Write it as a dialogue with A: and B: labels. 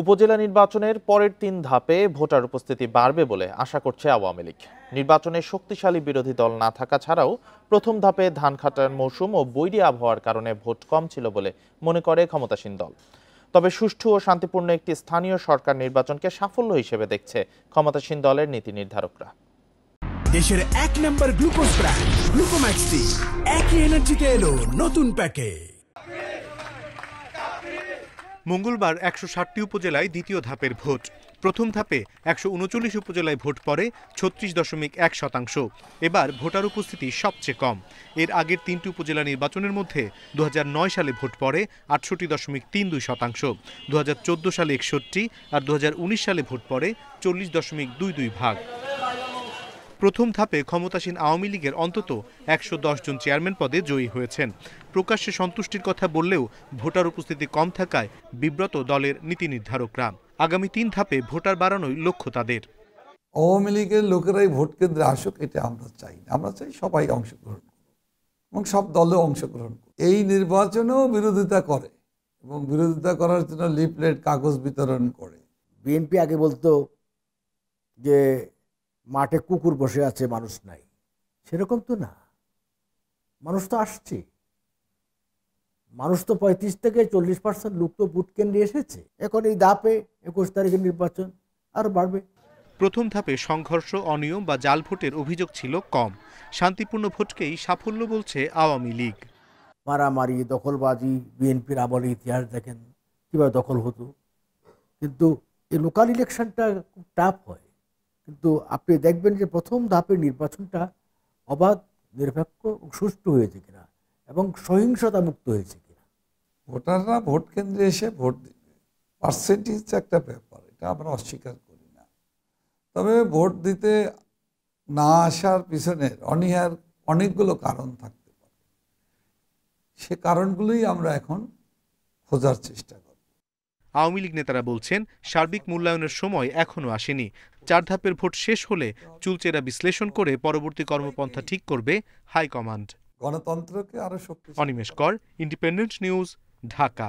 A: উপজেলা নির্বাচনের পরের ৩ ধাপে ভোটার উপস্থিতি বাড়বে বলে আশা করছে আওয়ামী লীগ। নির্বাচনে শক্তিশালী বিরোধী দল না থাকা ছাড়াও প্রথম ধাপে ধান কাটার মৌসুম ও বৈরী আবহাওয়ার কারণে ভোট কম ছিল বলে মনে করে ক্ষমতাসীন দল। তবে সুষ্ঠু ও শান্তিপূর্ণ একটি স্থানীয় সরকার নির্বাচনকে সাফল্য হিসেবে দেখছে ক্ষমতাসীন দলের নীতি নির্ধারকরা।
B: দেশের ১ নম্বর গ্লুকোজ ব্র্যান্ড গ্লুকোম্যাক্স টি একই এনার্জিতে এলো নতুন প্যাকে।
C: মঙ্গলবার ১৬০টি উপজেলায় দ্বিতীয় ধাপের ভোট। প্রথম ধাপে ১৩৯ উপজেলায় ভোট পড়ে ৩৬.১%। এবার ভোটার উপস্থিতি সবচেয়ে কম। এর আগের ৩টি উপজেলা নির্বাচনের মধ্যে ২০০৯ সালে ভোট পড়ে ৬৮.৩২%, ২০১৪ সালে ৬১ আর ২০১৯ সালে ভোট পড়ে ৪০.22%। প্রথম ধাপে ক্ষমতাসীন আওয়ামী লীগের অন্তত ১১০ জন চেয়ারম্যান পদে জয়ী হয়েছেন। প্রকাশ্যে সন্তুষ্টির কথা বললেও ভোটার উপস্থিতি কম থাকায় বিব্রত দলের নীতি নির্ধারকরা। আগামী ৩ ধাপে ভোটার বাড়ানোই লক্ষ্য তাদের।
D: আওয়ামী লীগের লোকেরাই ভোট কেন্দ্রে আসুক, এটা আমরা চাই না। আমরা চাই সবাই অংশগ্রহণ করুক এবং সব দলে অংশগ্রহণ করুক। এই নির্বাচনেও বিরোধিতা করে এবং বিরোধিতা করার জন্য লিফলেট কাগজ বিতরণ করে।
E: বিএনপি আগে বলতো যে মাঠে কুকুর বসে আছে, মানুষ নাই। সেরকম তো না, মানুষ তো আসছে। মানুষ তো ৩৫ থেকে ৪০% লোক তো ভোট কেন্দ্রে এসেছে। এখন এই ধাপে ২১ তারিখের নির্বাচন আরো বাড়বে।
C: প্রথম ধাপে সংঘর্ষ, অনিয়ম বা জাল ভোটের অভিযোগ ছিল কম। শান্তিপূর্ণ ভোটকেই সাফল্য বলছে আওয়ামী লীগ।
E: মারামারি, দখলবাজি, বিএনপির আমলের ইতিহাস দেখেন কিভাবে দখল হতো। কিন্তু এই লোকাল ইলেকশনটা খুব টাফ হয়। কিন্তু আপনি দেখবেন যে প্রথম ধাপের নির্বাচনটা অবাধ, নিরপেক্ষ ও সুষ্ঠু হয়েছে কিনা এবং সহিংসতা মুক্ত হয়েছে কিনা।
D: ভোটাররা ভোট কেন্দ্রে এসে ভোট দিবে, পার্সেন্টেজ একটা ব্যাপার, এটা আমরা অস্বীকার করি না। তবে ভোট দিতে না আসার পিছনের অনীহার অনেকগুলো কারণ থাকতে পারে। সে কারণগুলোই আমরা এখন খোঁজার চেষ্টা করি।
C: আওয়ামী লীগ নেতারা বলছেন, সার্বিক মূল্যায়নের সময় এখনো আসেনি। ৪ ধাপের ভোট শেষ হলে চুলচেরা বিশ্লেষণ করে পরবর্তী কর্মপন্থা ঠিক করবে হাইকমান্ড।
D: গণতন্ত্রকে আরো শক্তিশালী।
C: অনিমেষ কর, ইন্ডিপেন্ডেন্ট নিউজ, ঢাকা।